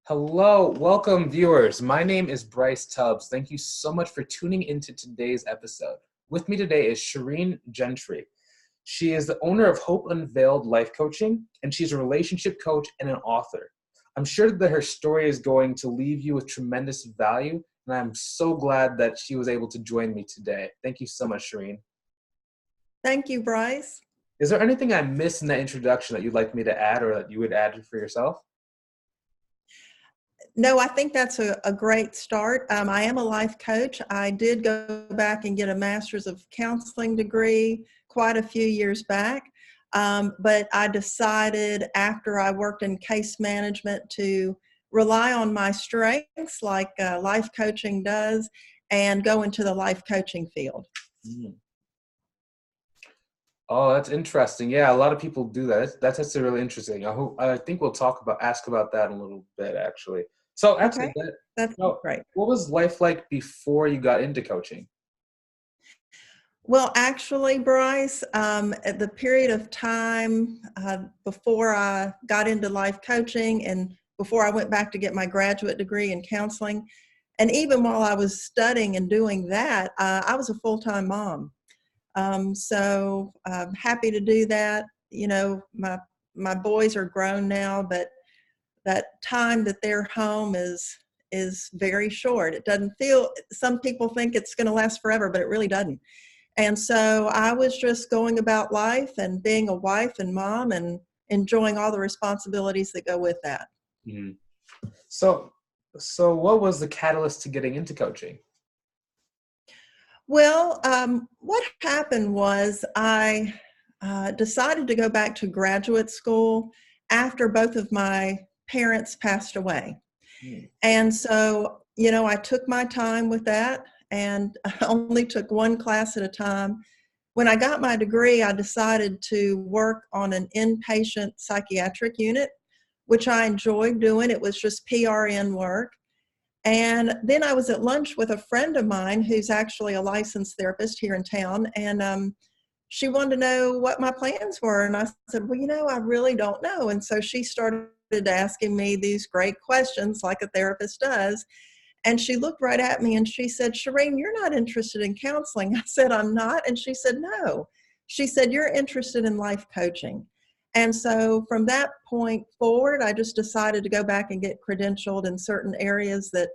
Hello, welcome viewers. My name is Bryce Tubbs. Thank you so much for tuning into today's episode. With me today is Shireen Gentry. She is the owner of Hope Unveiled Life Coaching, and she's a relationship coach and an author. I'm sure that her story is going to leave you with tremendous value, and I'm so glad that she was able to join me today. Thank you so much, Shireen. Thank you, Bryce. Is there anything I missed in that introduction that you'd like me to add or that you would add for yourself? No, I think that's a great start. I am a life coach. I did go back and get a master's of counseling degree quite a few years back. But I decided after I worked in case management to rely on my strengths like life coaching does and go into the life coaching field. Mm. Oh, that's interesting. Yeah, a lot of people do that. That's actually really interesting. I think we'll ask about that in a little bit, actually. So, Okay, actually, that's great. what was life like before you got into coaching? Well, actually, Bryce, at the period of time before I got into life coaching and before I went back to get my graduate degree in counseling, and even while I was studying and doing that, I was a full-time mom. So I'm happy to do that. You know, my boys are grown now, but that time that they're home is very short. It doesn't feel. Some people think it's going to last forever, but it really doesn't. And so I was just going about life and being a wife and mom and enjoying all the responsibilities that go with that. Mhm. So, so what was the catalyst to getting into coaching? Well, what happened was I decided to go back to graduate school after both of my parents passed away. Mm. And so, I took my time with that and I only took one class at a time. When I got my degree, I decided to work on an inpatient psychiatric unit, which I enjoyed doing. It was just PRN work. And then I was at lunch with a friend of mine who's actually a licensed therapist here in town. And she wanted to know what my plans were. And I said, well, I really don't know. And so she started asking me these great questions like a therapist does. And she looked right at me and she said, Shireen, you're not interested in counseling. I said, I'm not. And she said, no. She said, you're interested in life coaching. And so from that point forward, I just decided to go back and get credentialed in certain areas that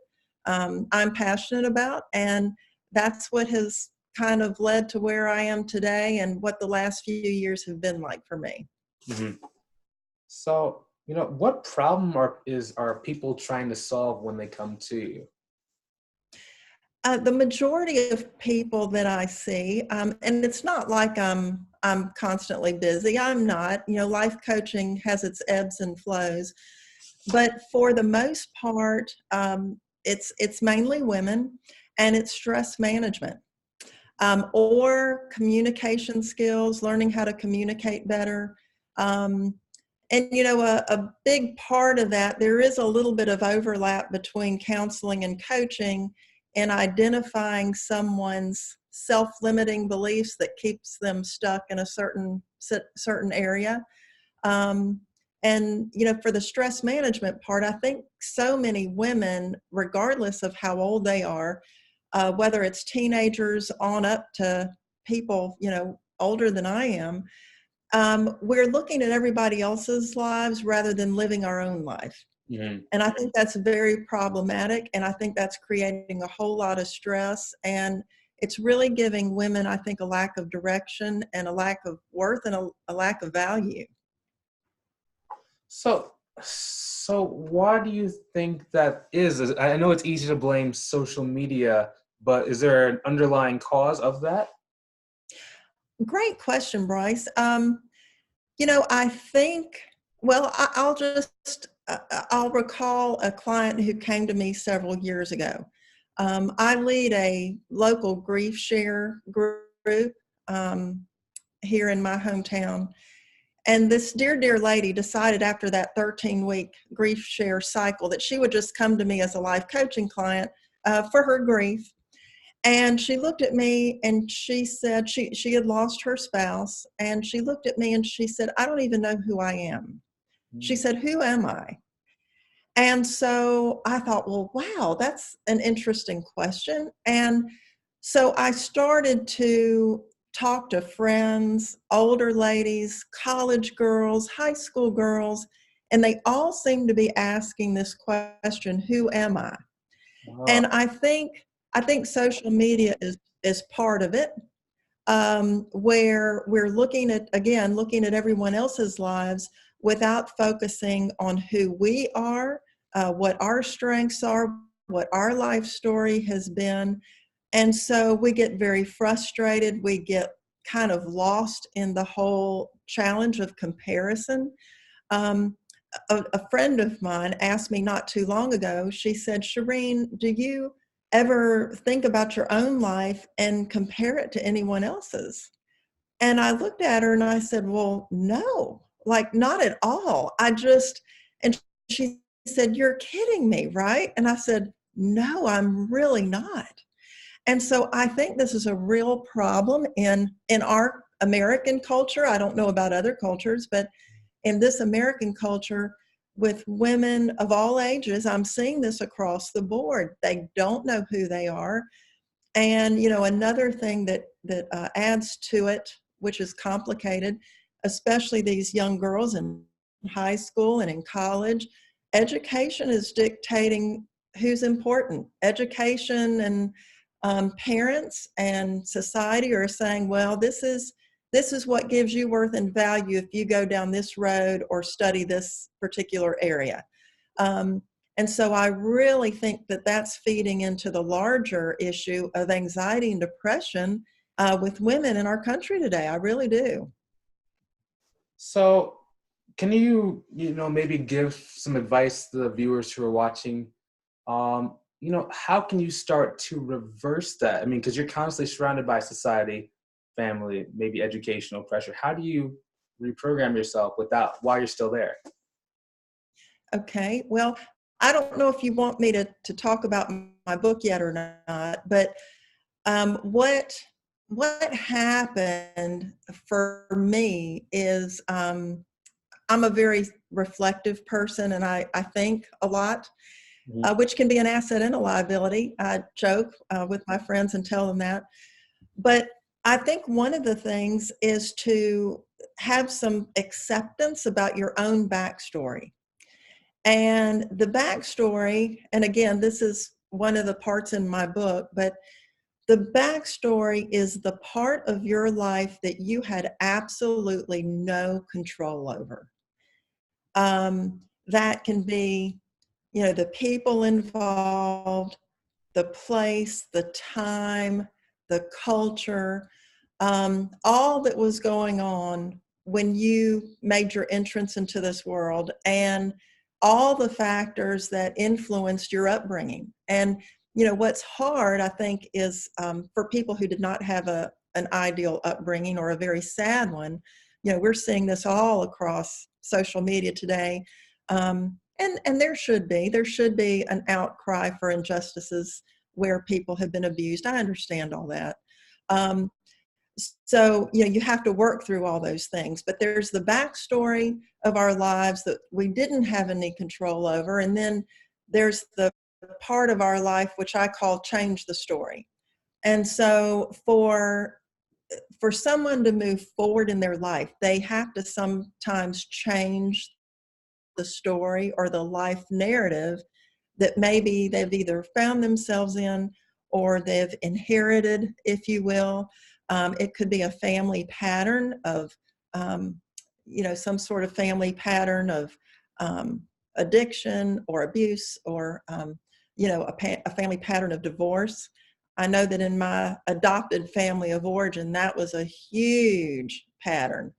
I'm passionate about. And that's what has kind of led to where I am today and what the last few years have been like for me. Mhm. So, what problem are people trying to solve when they come to you? The majority of people that I see, and it's not like I'm constantly busy. I'm not. Life coaching has its ebbs and flows, but for the most part, it's mainly women, and it's stress management or communication skills, learning how to communicate better. Um, and a big part of that, there is a little bit of overlap between counseling and coaching in identifying someone's self-limiting beliefs that keeps them stuck in a certain area. Um, and for the stress management part, I think so many women, regardless of how old they are, whether it's teenagers on up to people older than I am, we're looking at everybody else's lives rather than living our own life. Mhm. And I think that's very problematic. And I think that's creating a whole lot of stress. And it's really giving women, I think, a lack of direction and a lack of worth and a lack of value. So why do you think that is? I know it's easy to blame social media, but is there an underlying cause of that? Great question, Bryce. I think, well, I'll recall a client who came to me several years ago. I lead a local grief share group um, here in my hometown. And this dear lady decided after that 13-week grief share cycle that she would just come to me as a life coaching client for her grief. And she looked at me and she said she had lost her spouse. And she looked at me and she said, I don't even know who I am. She Mm. said, who am I? And so I thought, well, wow, that's an interesting question. And so I started to talk to friends, older ladies, college girls, high school girls, and they all seem to be asking this question, who am I? Oh, And I think social media is part of it, where we're looking at everyone else's lives without focusing on who we are, what our strengths are, what our life story has been. And so we get very frustrated. We get kind of lost in the whole challenge of comparison. Um, a friend of mine asked me not too long ago, she said, Shireen, do you ever think about your own life and compare it to anyone else's? And I looked at her and I said, well, no, like not at all. And she said, you're kidding me, right? And I said, no, I'm really not. And so I think this is a real problem in our American culture. I don't know about other cultures, but in this American culture, with women of all ages, I'm seeing this across the board. They don't know who they are. And another thing that adds to it, which is complicated, especially these young girls in high school and in college, education is dictating who's important. Education and parents and society are saying, well, this is what gives you worth and value if you go down this road or study this particular area. Um, and so I really think that that's feeding into the larger issue of anxiety and depression with women in our country today. I really do. so can you, maybe give some advice to the viewers who are watching? How can you start to reverse that? I mean, because you're constantly surrounded by society, family, maybe educational pressure. How do you reprogram yourself while you're still there? Okay. Well, I don't know if you want me to talk about my book yet or not, but what happened for me is I'm a very reflective person and I think a lot, Mhm. which can be an asset and a liability. I joke with my friends and tell them that. But I think one of the things is to have some acceptance about your own backstory. And the backstory, and again, this is one of the parts in my book, but the backstory is the part of your life that you had absolutely no control over. That can be, the people involved, the place, the time, the culture, all that was going on when you made your entrance into this world, and all the factors that influenced your upbringing. And what's hard, I think, is for people who did not have an ideal upbringing or a very sad one. We're seeing this all across social media today, and there should be an outcry for injustices where people have been abused. I understand all that. Um, so, you have to work through all those things. But there's the backstory of our lives that we didn't have any control over. And then there's the part of our life which I call change the story. And so for someone to move forward in their life, they have to sometimes change the story or the life narrative that maybe they've either found themselves in or they've inherited, if you will. It could be a family pattern of, some sort of family pattern of addiction or abuse or, a family pattern of divorce. I know that in my adopted family of origin, that was a huge pattern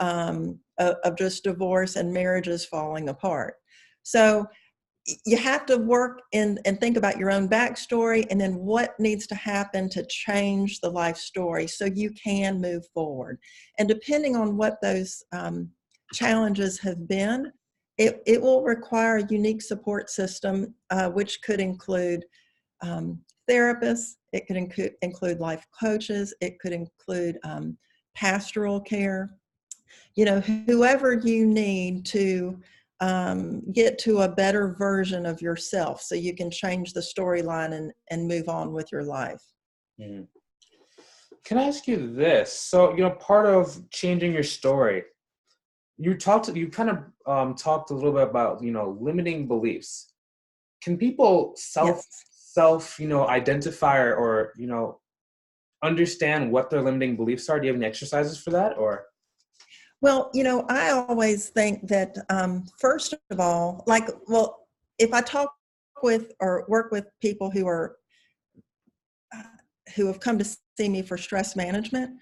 of just divorce and marriages falling apart. So you have to work and think about your own backstory and then what needs to happen to change the life story so you can move forward. And depending on what those challenges have been, it will require a unique support system, which could include therapists, it could include life coaches, it could include pastoral care, whoever you need to get to a better version of yourself so you can change the storyline and move on with your life. Mm-hmm. Can I ask you this? So, part of changing your story, you kind of talked a little bit about, limiting beliefs. Can people Yes. identify or understand what their limiting beliefs are? Do you have any exercises for that, or? Well, I always think that, first of all, if I talk with or work with people who have come to see me for stress management,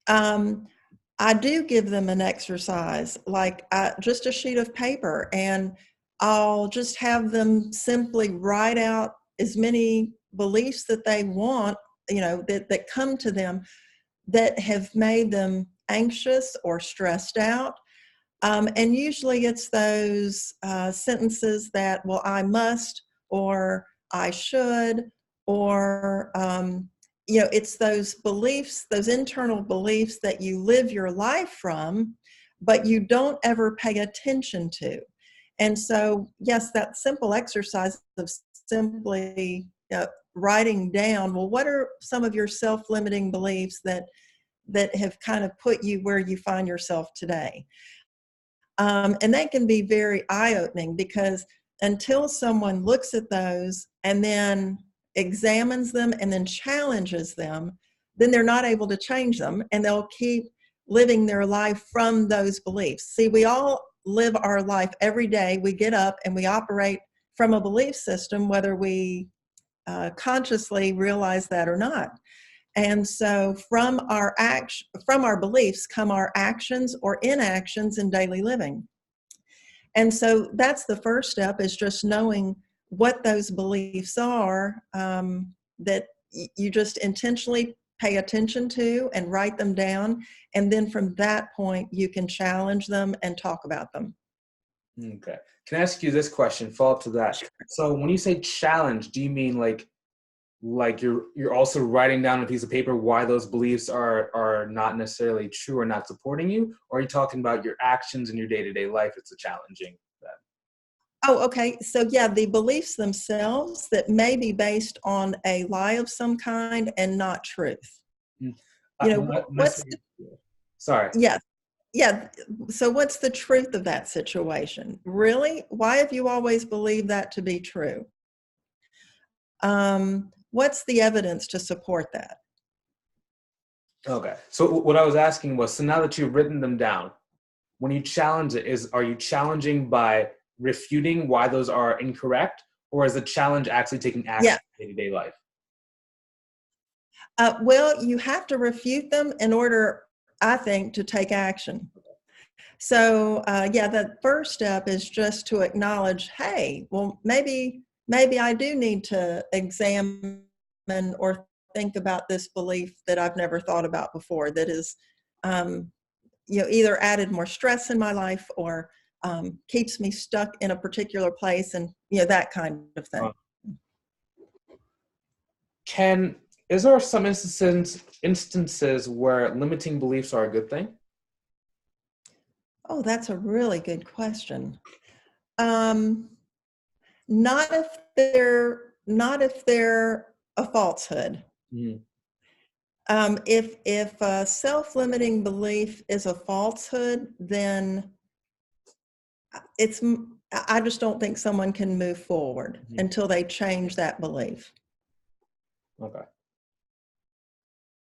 I do give them an exercise, like just a sheet of paper, and I'll just have them simply write out as many beliefs that they want, that come to them that have made them anxious or stressed out. And usually it's those sentences that, well, I must, or I should, or, it's those beliefs, those internal beliefs that you live your life from, but you don't ever pay attention to. And so, yes, that simple exercise of simply writing down, well, what are some of your self-limiting beliefs that have kind of put you where you find yourself today? And they can be very eye-opening, because until someone looks at those and then examines them and then challenges them, then they're not able to change them, and they'll keep living their life from those beliefs. See, we all live our life every day. We get up and we operate from a belief system, whether we consciously realize that or not. And so from our beliefs come our actions or inactions in daily living. And so that's the first step, is just knowing what those beliefs are, that you just intentionally pay attention to and write them down. And then from that point, you can challenge them and talk about them. Okay. Can I ask you this question, follow up to that? Sure. So when you say challenge, do you mean like you're also writing down on a piece of paper why those beliefs are not necessarily true or not supporting you? Or are you talking about your actions in your day-to-day life? It's a challenging that. Oh, okay. So yeah, the beliefs themselves that may be based on a lie of some kind and not truth. Sorry. Yes. Yeah. So what's the truth of that situation? Really? Why have you always believed that to be true? What's the evidence to support that? Okay. So what I was asking was, so now that you've written them down, when you challenge it, are you challenging by refuting why those are incorrect, or is the challenge actually taking action in day-to-day life? Well, you have to refute them in order, I think, to take action. So, the first step is just to acknowledge, hey, well, maybe I do need to examine or think about this belief that I've never thought about before, that is, either added more stress in my life or keeps me stuck in a particular place, and, that kind of thing. Is there some instances where limiting beliefs are a good thing? Oh, that's a really good question. Not if they're a falsehood. Mm-hmm. If a self-limiting belief is a falsehood, then I just don't think someone can move forward until they change that belief. Okay.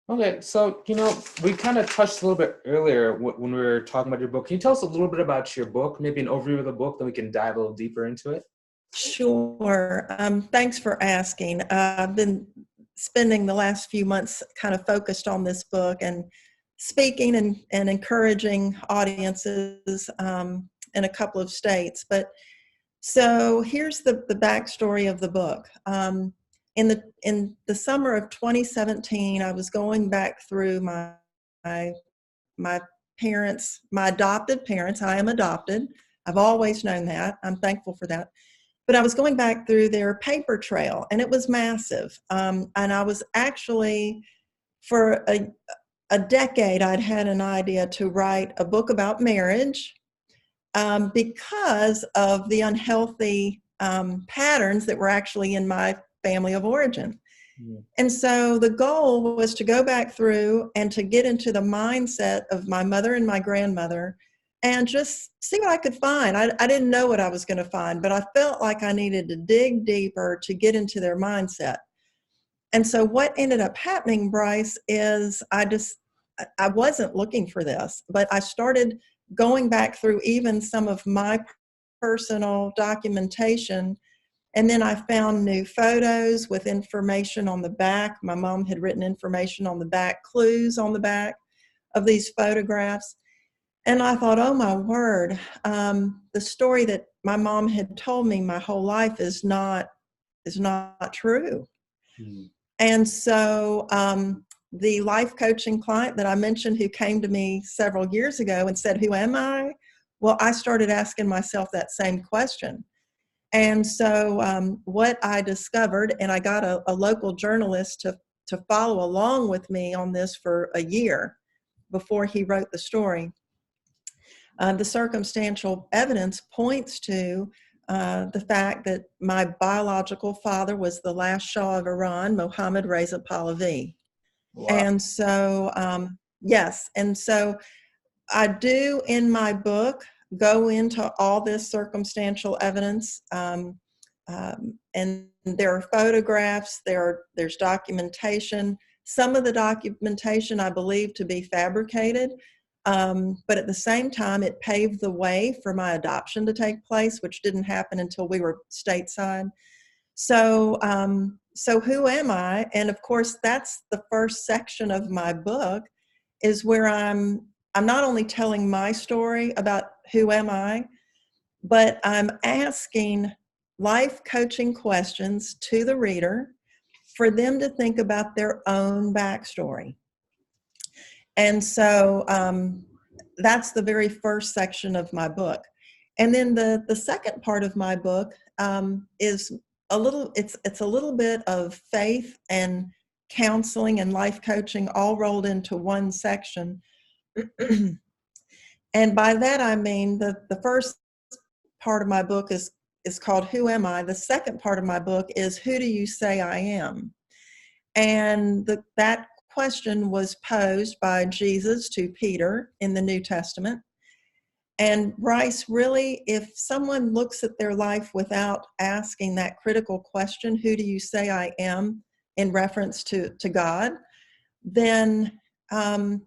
Okay, so, we kind of touched a little bit earlier when we were talking about your book. Can you tell us a little bit about your book, maybe an overview of the book, then we can dive a little deeper into it? Sure. Thanks for asking. I've been spending the last few months kind of focused on this book and speaking and encouraging audiences in a couple of states. But so here's the backstory of the book. In the summer of 2017, I was going back through my parents, my adopted parents. I am adopted. I've always known that. I'm thankful for that. But I was going back through their paper trail, and it was massive. And I was actually, for a decade, I'd had an idea to write a book about marriage. because of the unhealthy patterns that were actually in my family of origin. And so the goal was to go back through and to get into the mindset of my mother and my grandmother and just see what I could find. I didn't know what I was going to find, but I felt like I needed to dig deeper to get into their mindset. And so what ended up happening, Bryce, is I wasn't looking for this, but I started going back through even some of my personal documentation. And then I found new photos with information on the back. My mom had written information on the back, clues on the back of these photographs. And I thought, oh my word, the story that my mom had told me my whole life is not true. Mm-hmm. And so the life coaching client that I mentioned who came to me several years ago and said, who am I? Well, I started asking myself that same question. And so what I discovered, and I got a local journalist to follow along with me on this for a year before he wrote the story. The circumstantial evidence points to the fact that my biological father was the last Shah of Iran, Mohammad Reza Pahlavi. Wow. And so, yes, and so I do in my book go into all this circumstantial evidence, and there are photographs, there's documentation. Some of the documentation I believe to be fabricated, but at the same time, it paved the way for my adoption to take place, which didn't happen until we were stateside. So, so who am I? And of course, that's the first section of my book, is where I'm not only telling my story about who am I, but I'm asking life coaching questions to the reader for them to think about their own backstory. And so that's the very first section of my book. And then the second part of my book is it's a little bit of faith and counseling and life coaching all rolled into one section. And by that I mean the first part of my book is called Who Am I? The second part of my book is Who Do You Say I Am? And that question was posed by Jesus to Peter in the New Testament. And Bryce, really, if someone looks at their life without asking that critical question, who do you say I am, in reference to God, then the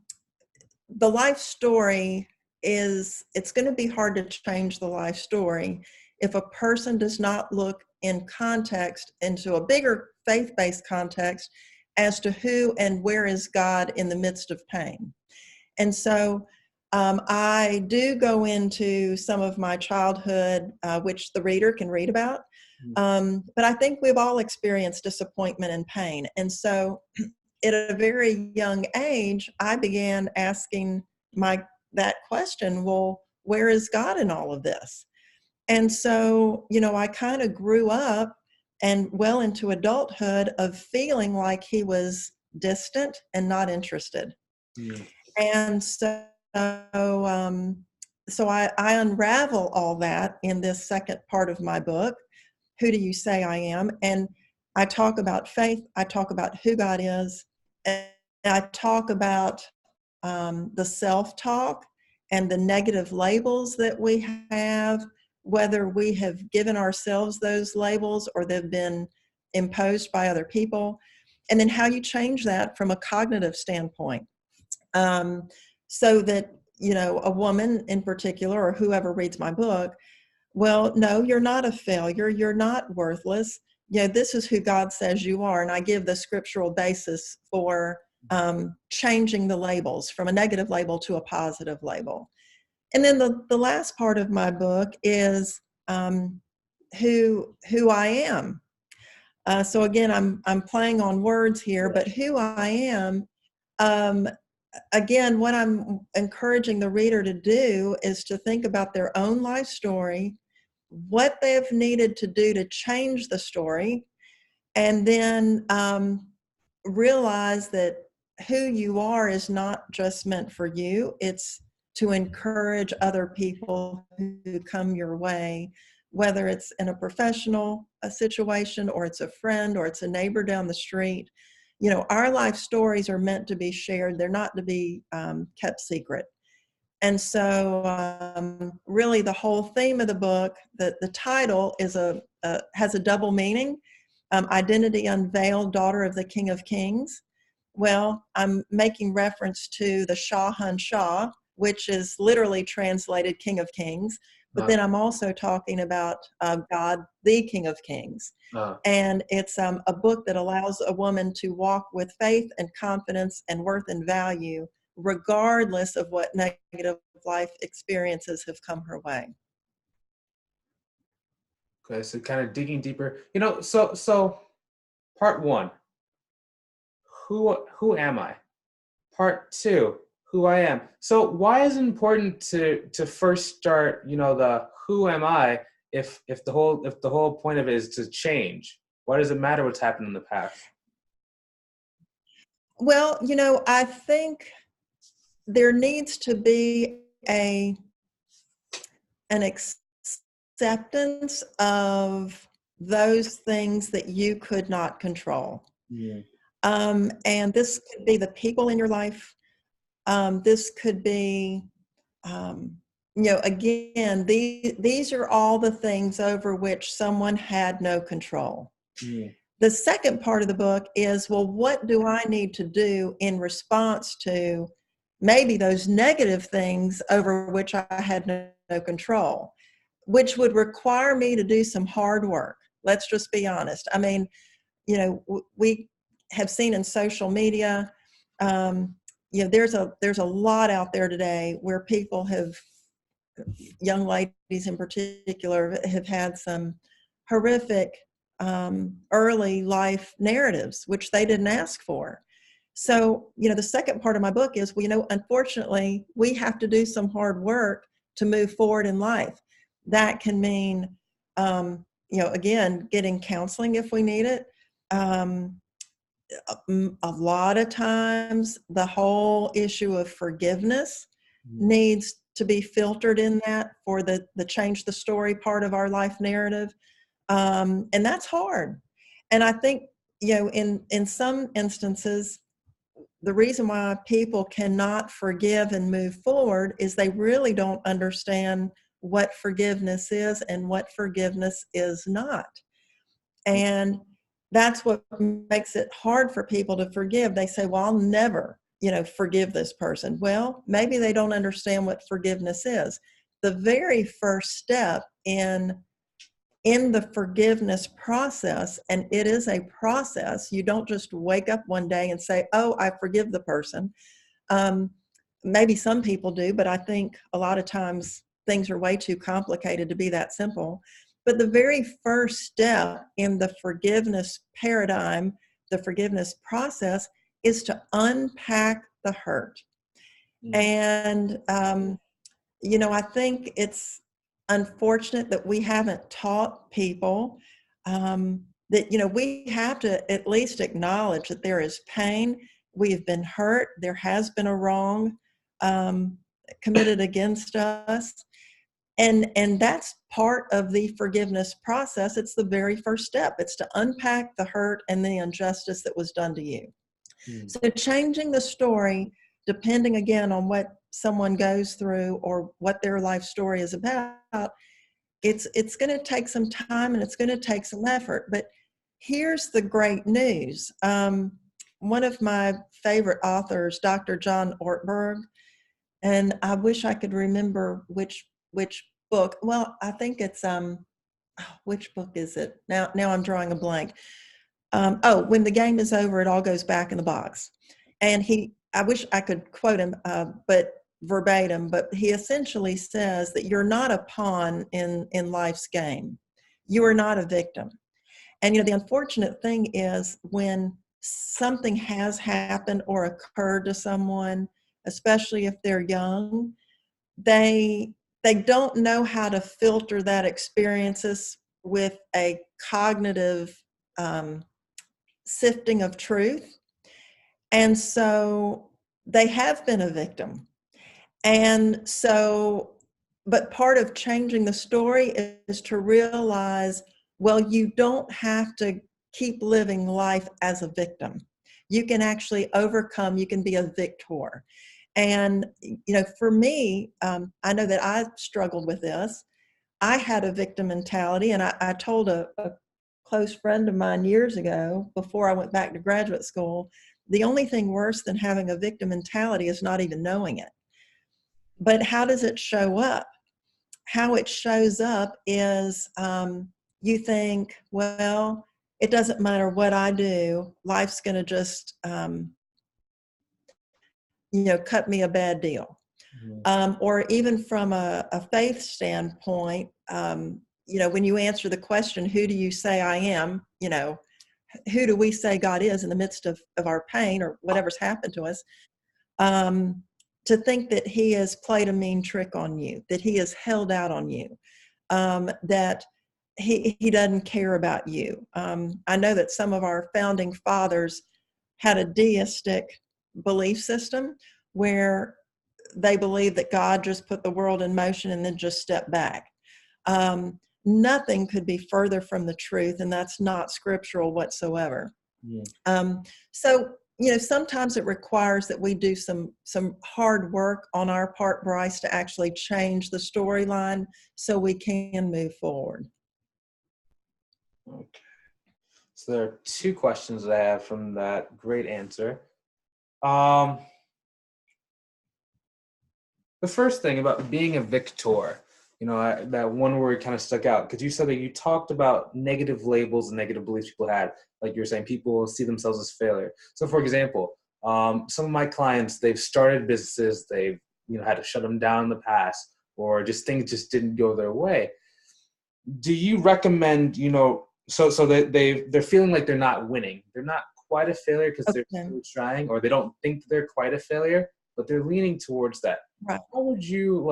life story it's going to be hard to change the life story if a person does not look in context, into a bigger faith-based context, as to who and where is God in the midst of pain. And so I do go into some of my childhood, which the reader can read about. But I think we've all experienced disappointment and pain. And so at a very young age, I began asking that question, well, where is God in all of this? And so, I kind of grew up and well into adulthood of feeling like he was distant and not interested. Yeah. And so I unravel all that in this second part of my book, Who Do You Say I Am? And I talk about faith, I talk about who God is, and I talk about the self-talk and the negative labels that we have, whether we have given ourselves those labels or they've been imposed by other people, and then how you change that from a cognitive standpoint. So that, a woman in particular, or whoever reads my book, well, no, you're not a failure. You're not worthless. This is who God says you are. And I give the scriptural basis for changing the labels from a negative label to a positive label. And then the last part of my book is who I am. So again, I'm playing on words here, but who I am, again, what I'm encouraging the reader to do is to think about their own life story, what they've needed to do to change the story, and then realize that who you are is not just meant for you. It's to encourage other people who come your way, whether it's in a professional situation, or it's a friend, or it's a neighbor down the street. You know, our life stories are meant to be shared. They're not to be kept secret. And so really the whole theme of the book, the title is has a double meaning. Identity Unveiled, Daughter of the King of Kings. Well, I'm making reference to the Shah, which is literally translated King of Kings. But then I'm also talking about God, the King of Kings. And it's a book that allows a woman to walk with faith and confidence and worth and value, regardless of what negative life experiences have come her way. Okay, so kind of digging deeper. You know, so part one, who am I? Part two, who I am. So why is it important to first start, you know, the who am I, if the whole point of it is to change? Why does it matter what's happened in the past? Well, you know, I think there needs to be an acceptance of those things that you could not control. Yeah. And this could be the people in your life. This could be, you know, again, these are all the things over which someone had no control. Yeah. The second part of the book is, well, what do I need to do in response to maybe those negative things over which I had no control, which would require me to do some hard work. Let's just be honest. I mean, you know, we have seen in social media, you know, there's a lot out there today where people have, young ladies in particular, have had some horrific early life narratives, which they didn't ask for. So, you know, the second part of my book is, well, you know, unfortunately, we have to do some hard work to move forward in life. That can mean, you know, again, getting counseling if we need it. A lot of times, the whole issue of forgiveness needs to be filtered in that for the change the story part of our life narrative. And that's hard. And I think, you know, in some instances, the reason why people cannot forgive and move forward is they really don't understand what forgiveness is and what forgiveness is not. And that's what makes it hard for people to forgive. They say, well, I'll never, you know, forgive this person. Well, maybe they don't understand what forgiveness is. The very first step in the forgiveness process, and it is a process, you don't just wake up one day and say, oh, I forgive the person. Maybe some people do, but I think a lot of times things are way too complicated to be that simple. But the very first step in the forgiveness paradigm, the forgiveness process, is to unpack the hurt. And, you know, I think it's unfortunate that we haven't taught people that, you know, we have to at least acknowledge that there is pain. We have been hurt. There has been a wrong committed against us. And that's part of the forgiveness process. It's the very first step. It's to unpack the hurt and the injustice that was done to you. So changing the story, depending again on what someone goes through or what their life story is about, it's going to take some time and it's going to take some effort. But here's the great news. One of my favorite authors, Dr. John Ortberg, and I wish I could remember which book. Well, I think it's which book is it? Now I'm drawing a blank. When the game is over, it all goes back in the box. And I wish I could quote him, but verbatim, but he essentially says that you're not a pawn in life's game. You are not a victim. And, you know, the unfortunate thing is when something has happened or occurred to someone, especially if they're young, they don't know how to filter that experiences with a cognitive sifting of truth. And so they have been a victim. And so, but part of changing the story is to realize, well, you don't have to keep living life as a victim. You can actually overcome, you can be a victor. And, for me, I know that I struggled with this. I had a victim mentality, and I told a close friend of mine years ago, before I went back to graduate school, the only thing worse than having a victim mentality is not even knowing it. But how does it show up? How it shows up is you think, well, it doesn't matter what I do, life's going to just, cut me a bad deal. Or even from a faith standpoint, when you answer the question, who do you say I am? Who do we say God is in the midst of our pain or whatever's happened to us? To think that he has played a mean trick on you, that he has held out on you, that he doesn't care about you. I know that some of our founding fathers had a deistic belief system where they believed that God just put the world in motion and then just stepped back. Nothing could be further from the truth, and that's not scriptural whatsoever. Yeah. So, sometimes it requires that we do some hard work on our part, Bryce, to actually change the storyline so we can move forward. Okay. So there are two questions that I have from that great answer. The first thing about being a victor, that one word kind of stuck out because you said that you talked about negative labels and negative beliefs people had. Like you were saying, people see themselves as failure. So for example, some of my clients, they've started businesses, they've had to shut them down in the past, or just things just didn't go their way. Do you recommend, so that they're feeling like they're not winning. They're not quite a failure because they're still trying, or they don't think they're quite a failure, but they're leaning towards that. Right. How would you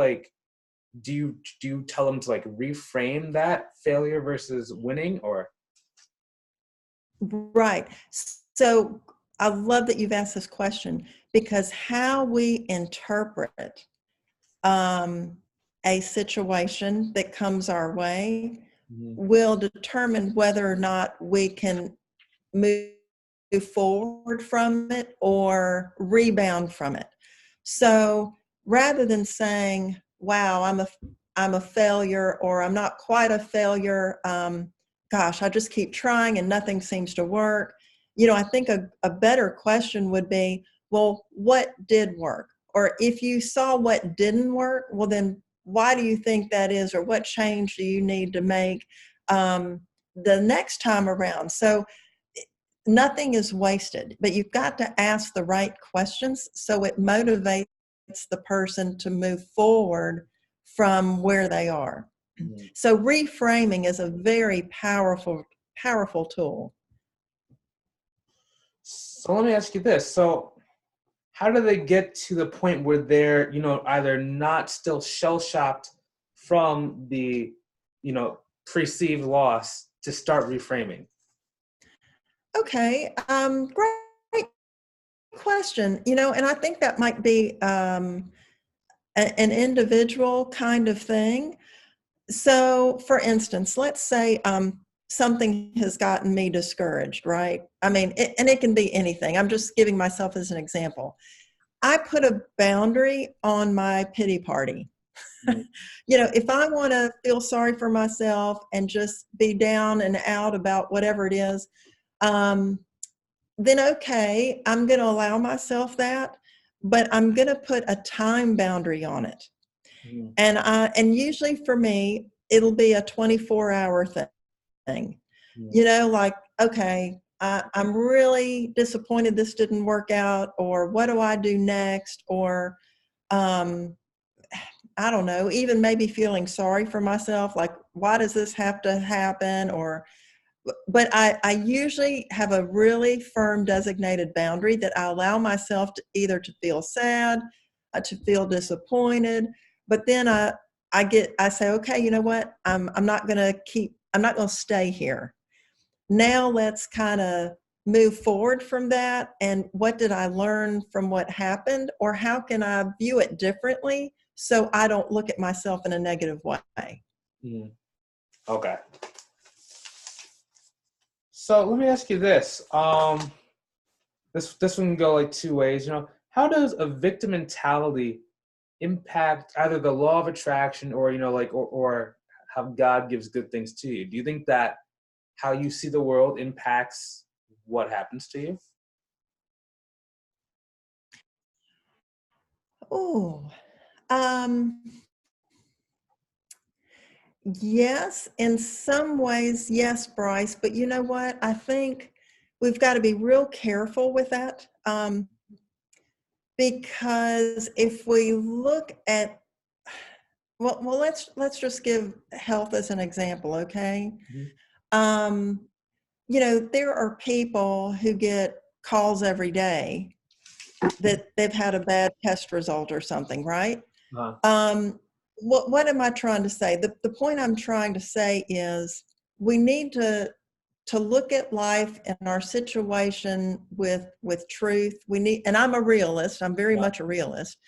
do you tell them to reframe that failure versus winning, or? Right. So I love that you've asked this question, because how we interpret a situation that comes our way will determine whether or not we can move forward from it or rebound from it. So rather than saying, wow, I'm a failure, or I'm not quite a failure, gosh, I just keep trying and nothing seems to work. I think a better question would be, well, what did work? Or if you saw what didn't work, well, then why do you think that is? Or what change do you need to make the next time around? So nothing is wasted, but you've got to ask the right questions so it motivates the person to move forward from where they are. Mm-hmm. So reframing is a very powerful tool. So let me ask you this. So how do they get to the point where they're, either not still shell-shocked from the, perceived loss to start reframing? Okay, great question. And I think that might be an individual kind of thing. So, for instance, let's say something has gotten me discouraged, right? I mean, and it can be anything. I'm just giving myself as an example. I put a boundary on my pity party. Mm-hmm. If I want to feel sorry for myself and just be down and out about whatever it is, then okay, I'm going to allow myself that, but I'm going to put a time boundary on it. Mm-hmm. And usually for me, it'll be a 24-hour thing. Mm-hmm. Okay, I'm really disappointed this didn't work out, or what do I do next? Or, I don't know, even maybe feeling sorry for myself, like, why does this have to happen? But I usually have a really firm designated boundary that I allow myself to either to feel sad, to feel disappointed, but then I say, okay, you know what? I'm not going to stay here. Now let's kind of move forward from that? And what did I learn from what happened? Or how can I view it differently so I don't look at myself in a negative way? Mm. Okay. So let me ask you this. This one can go like two ways. How does a victim mentality impact either the law of attraction or or how God gives good things to you? Do you think that how you see the world impacts what happens to you? Oh, um, yes, in some ways, yes, Bryce. But you know what? I think we've got to be real careful with that, because if we look at, well, let's just give health as an example, okay? Mhm. Um, there are people who get calls every day that they've had a bad test result or something, right? Uh, Um, what am I trying to say? The point I'm trying to say is we need to look at life and our situation with truth. We need, and I'm a realist. I'm very yeah. much a realist.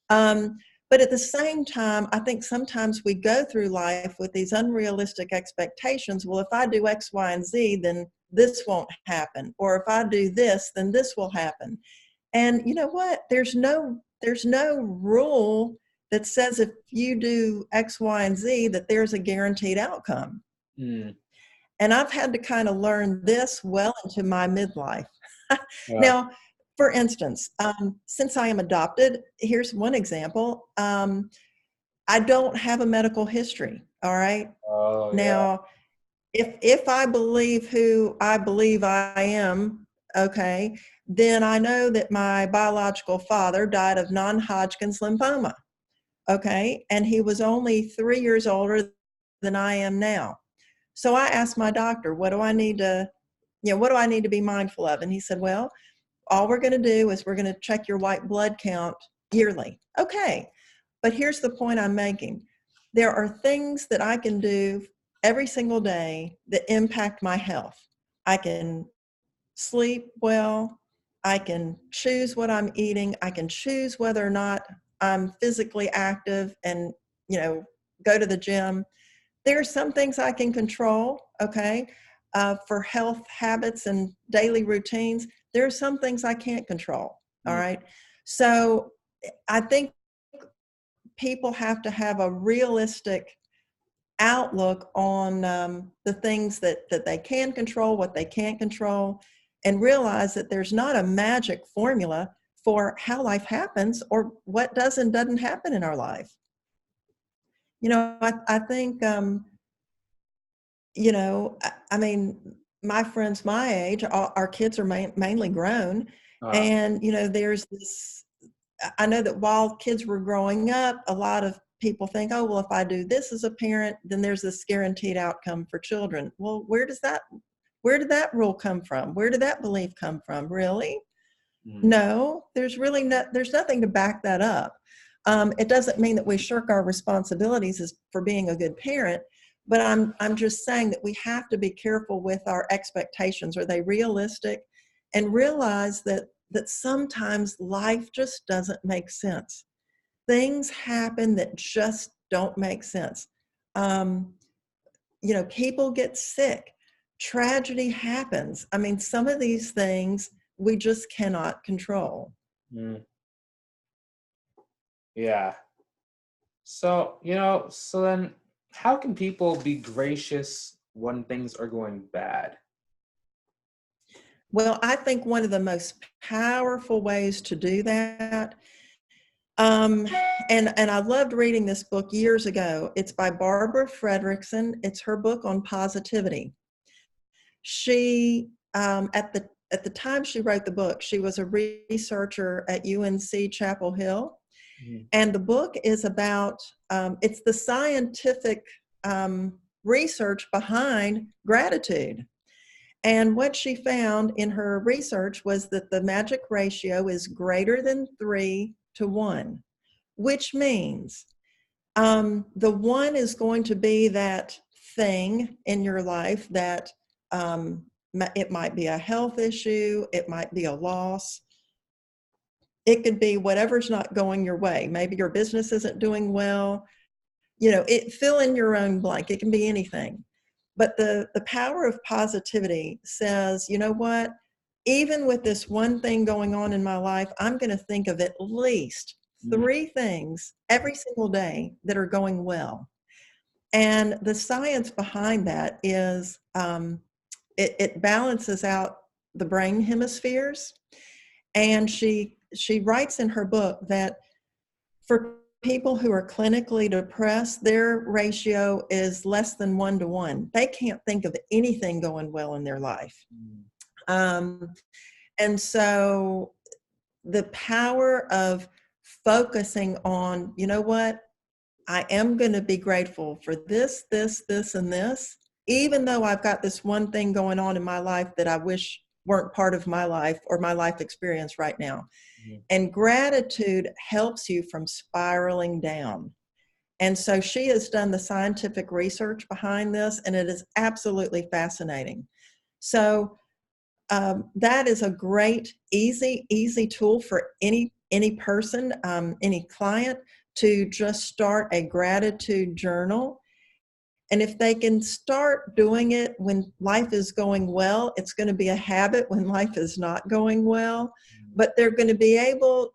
Um, but at the same time, I think sometimes we go through life with these unrealistic expectations. Well, if I do X, Y, and Z, then this won't happen. Or if I do this, then this will happen. And you know what? There's no rule that says if you do X, Y, and Z that there's a guaranteed outcome. Mm, And I've had to kind of learn this well into my midlife. yeah. Now, for instance, since I am adopted, here's one example. I don't have a medical history. All right. Oh yeah. Now, if I believe who I believe I am, okay, then I know that my biological father died of non-Hodgkin's lymphoma. Okay, and he was only 3 years older than I am now. So I asked my doctor, what do I need to be mindful of? And he said, well, all we're going to do is we're going to check your white blood count yearly. Okay. But here's the point I'm making. There are things that I can do every single day that impact my health. I can sleep well. I can choose what I'm eating. I can choose whether or not I'm physically active and, you know, go to the gym. There are some things I can control, okay, for health habits and daily routines. There are some things I can't control, all Mm, right? So I think people have to have a realistic outlook on the things that they can control, what they can't control, and realize that there's not a magic formula for how life happens or what does and doesn't happen in our life. I think I mean, my friends my age, our kids are mainly grown. uh, And, there's this, I know that while kids were growing up, a lot of people think, oh, well, if I do this as a parent, then there's this guaranteed outcome for children. Well, where did that rule come from? Where did that belief come from? Really? mm, No, there's nothing to back that up. It doesn't mean that we shirk our responsibilities for being a good parent, but I'm just saying that we have to be careful with our expectations. Are they realistic? And realize that sometimes life just doesn't make sense. Things happen that just don't make sense. Um, People get sick. Tragedy happens. I mean, some of these things we just cannot control. mm, yeah. So then how can people be gracious when things are going bad? Well, I think one of the most powerful ways to do that, and I loved reading this book years ago. It's by Barbara Fredrickson. It's her book on positivity. She at the time she wrote the book, she was a researcher at UNC Chapel Hill, Mm, and the book is about it's the scientific research behind gratitude. And what she found in her research was that the magic ratio is greater than 3 to 1, which means the one is going to be that thing in your life that It might be a health issue. It might be a loss. It could be whatever's not going your way. Maybe your business isn't doing well. Fill in your own blank. It can be anything. But the power of positivity says, you know what? Even with this one thing going on in my life, I'm going to think of at least 3 things every single day that are going well. And the science behind that is it balances out the brain hemispheres. And she writes in her book that for people who are clinically depressed, their ratio is less than 1 to 1. They can't think of anything going well in their life. And so the power of focusing on, you know what, I am going to be grateful for this, and this, even though I've got this one thing going on in my life that I wish weren't part of my life or my life experience right now. And gratitude helps you from spiraling down. And so she has done the scientific research behind this, and it is absolutely fascinating. So that is a great, easy tool for any person, any client, to just start a gratitude journal. And if they can start doing it when life is going well, it's going to be a habit when life is not going well. But they're going to be able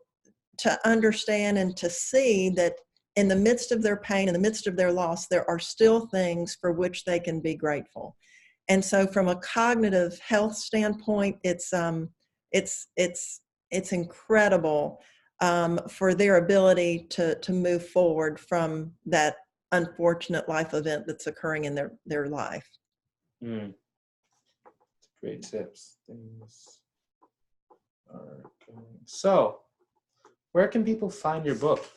to understand and to see that in the midst of their pain, in the midst of their loss, there are still things for which they can be grateful. And so from a cognitive health standpoint, it's incredible for their ability to move forward from that unfortunate life event that's occurring in their life. Great tips. So, where can people find your book?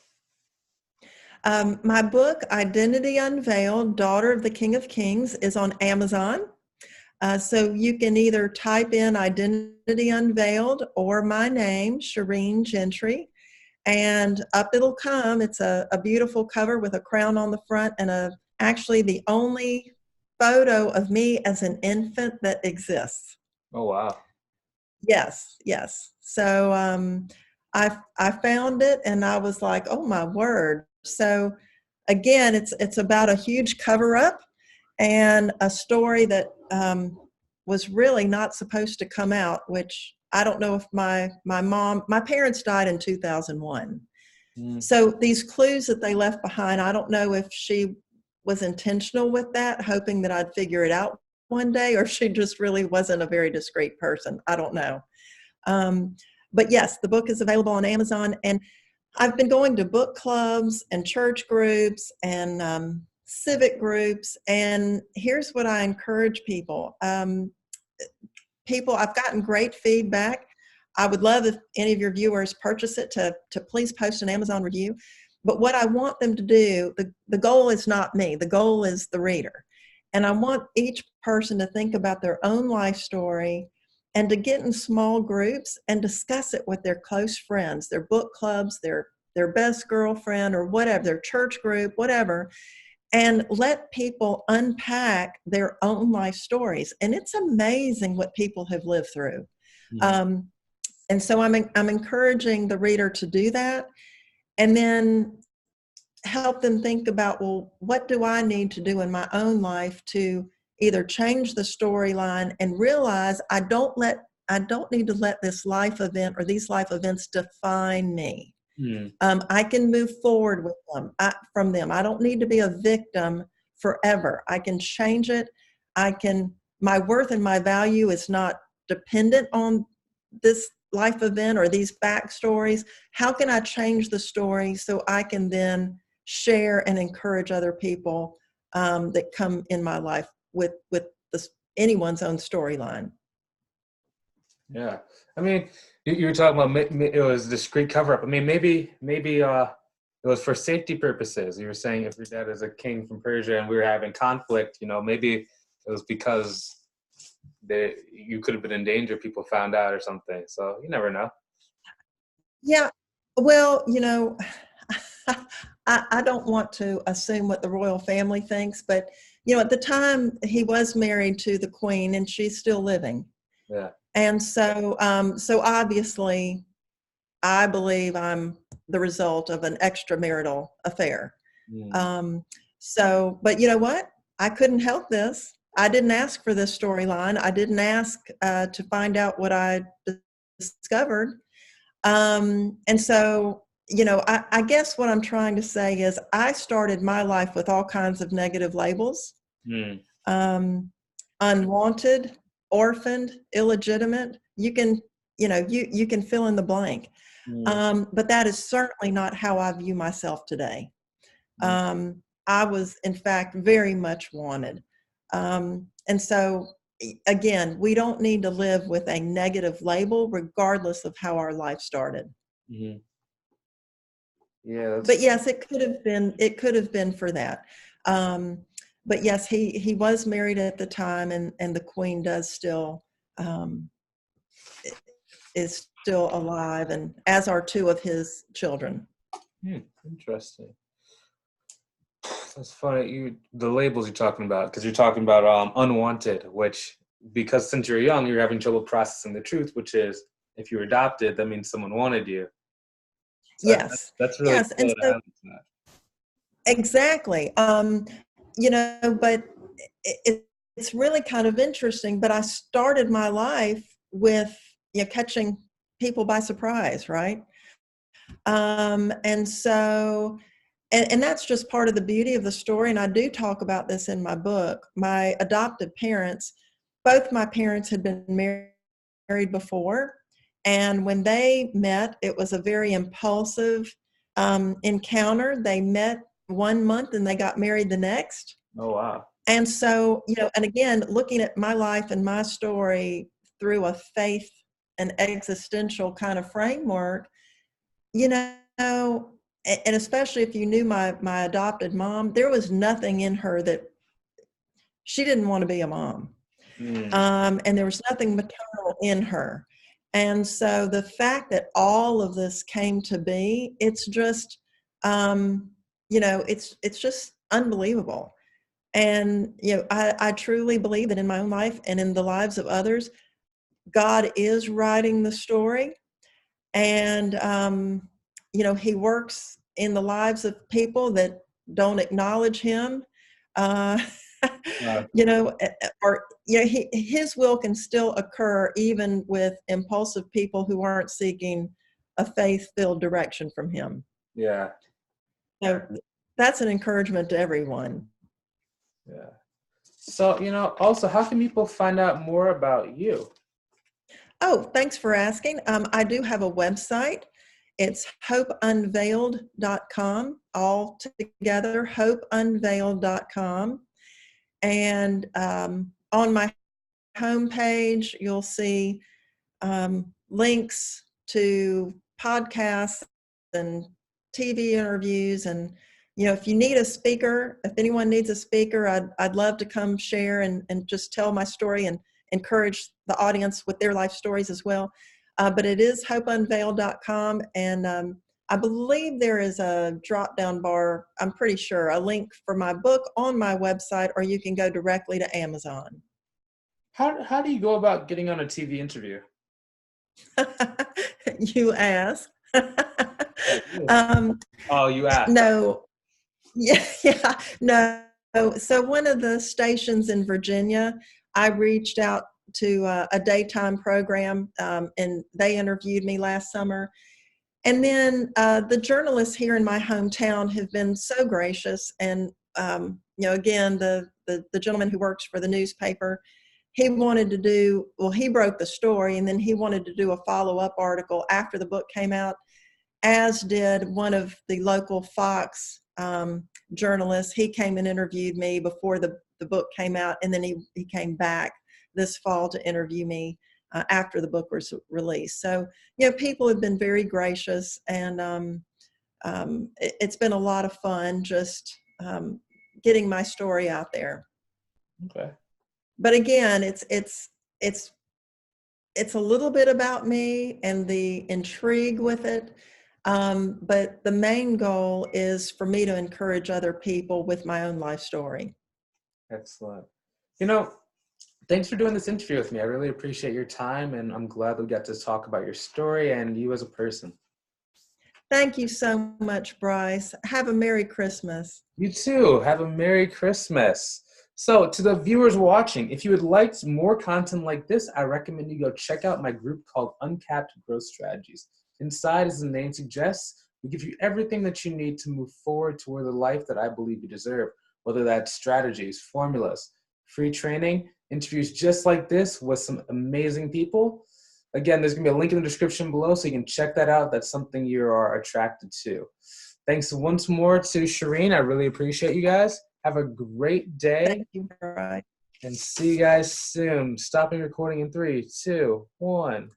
My book, Identity Unveiled, Daughter of the King of Kings, is on Amazon. So you can either type in Identity Unveiled or my name, Shereen Gentry, and up it'll come. It's a beautiful cover with a crown on the front and actually the only photo of me as an infant that exists. Oh, wow. Yes. So I found it and I was like, oh my word. So again, it's about a huge cover up and a story that was really not supposed to come out, which I don't know if my parents died in 2001. So these clues that they left behind, I don't know if she was intentional with that, hoping that I'd figure it out one day, or she just really wasn't a very discreet person. I don't know. But yes, the book is available on Amazon, and I've been going to book clubs and church groups and civic groups, and here's what I encourage people. I've gotten great feedback. I would love if any of your viewers purchase it to please post an Amazon review. But what I want them to do, the goal is not me, the goal is the reader. And I want each person to think about their own life story and to get in small groups and discuss it with their close friends, their book clubs, their best girlfriend or whatever, their church group, whatever, and let people unpack their own life stories. And it's amazing what people have lived through. And so I'm encouraging the reader to do that, and then help them think about, well, what do I need to do in my own life to either change the storyline and realize I don't need to let this life event or these life events define me. I can move forward with them, from them. I don't need to be a victim forever. I can change it. My worth and my value is not dependent on this life event or these backstories. How can I change the story so I can then share and encourage other people that come in my life with anyone's own storyline? Yeah, I mean, you were talking about it was discreet cover up. I mean, maybe it was for safety purposes. You were saying if your dad is a king from Persia and we were having conflict, maybe it was because you could have been in danger. People found out or something. So you never know. Yeah, well, I don't want to assume what the royal family thinks, but at the time he was married to the Queen, and she's still living. Yeah. And so obviously, I believe I'm the result of an extramarital affair. Mm. But you know what? I couldn't help this. I didn't ask for this storyline. I didn't ask to find out what I discovered. And so, I guess what I'm trying to say is I started my life with all kinds of negative labels. Mm. Unwanted, orphaned, illegitimate. You can, you can fill in the blank. Mm. But that is certainly not how I view myself today. Mm. I was, in fact, very much wanted. And so, again, we don't need to live with a negative label, regardless of how our life started. Mm-hmm. Yeah, But yes, it could have been. It could have been for that. But yes, he was married at the time, and the Queen does still um, is still alive, and as are two of his children. Interesting. That's funny. The labels you're talking about, because you're talking about unwanted, which, because since you're young, you're having trouble processing the truth, which is if you were adopted, that means someone wanted you. So Yes, that's really yes, cool and to so have that. exactly. But it's really kind of interesting. But I started my life with catching people by surprise, right? And so, and that's just part of the beauty of the story. And I do talk about this in my book. My adoptive parents, both my parents had been married before. And when they met, it was a very impulsive encounter. They met 1 month and they got married the next. Oh, wow. And so, and again, looking at my life and my story through a faith and existential kind of framework, you know, and especially if you knew my adopted mom, there was nothing in her that she didn't want to be a mom. And there was nothing maternal in her. And so the fact that all of this came to be, it's just, it's just unbelievable. And, I truly believe that in my own life and in the lives of others, God is writing the story. And, he works in the lives of people that don't acknowledge him. Uh, Wow. his will can still occur even with impulsive people who aren't seeking a faith-filled direction from him. Yeah. So that's an encouragement to everyone. Yeah. So, also, how can people find out more about you? Oh, thanks for asking. I do have a website. It's hopeunveiled.com, all together, hopeunveiled.com. And on my homepage, you'll see links to podcasts and TV interviews. And, if you need a speaker, if anyone needs a speaker, I'd love to come share and just tell my story and encourage the audience with their life stories as well. But it is hopeunveiled.com. And I believe there is a drop-down bar, I'm pretty sure, a link for my book on my website, or you can go directly to Amazon. How do you go about getting on a TV interview? You ask. Oh, you asked. No. Yeah, no. So one of the stations in Virginia, I reached out to a daytime program, and they interviewed me last summer. And then the journalists here in my hometown have been so gracious. And, again, the gentleman who works for the newspaper, he wanted to he broke the story, and then he wanted to do a follow-up article after the book came out, as did one of the local Fox journalists. He came and interviewed me before the book came out, and then he came back this fall to interview me after the book was released. So, people have been very gracious, and it's been a lot of fun just getting my story out there. Okay. But again, it's a little bit about me and the intrigue with it. But the main goal is for me to encourage other people with my own life story. Excellent. You know, thanks for doing this interview with me. I really appreciate your time, and I'm glad that we got to talk about your story and you as a person. Thank you so much, Bryce. Have a Merry Christmas. You too. Have a Merry Christmas. So, to the viewers watching, if you would like more content like this, I recommend you go check out my group called Uncapped Growth Strategies. Inside, as the name suggests, we give you everything that you need to move forward toward the life that I believe you deserve, whether that's strategies, formulas, free training, interviews just like this with some amazing people. Again, there's going to be a link in the description below so you can check that out. That's something you are attracted to. Thanks once more to Shireen. I really appreciate you guys. Have a great day. Thank you, Bryce. And see you guys soon. Stopping recording in 3, 2, 1.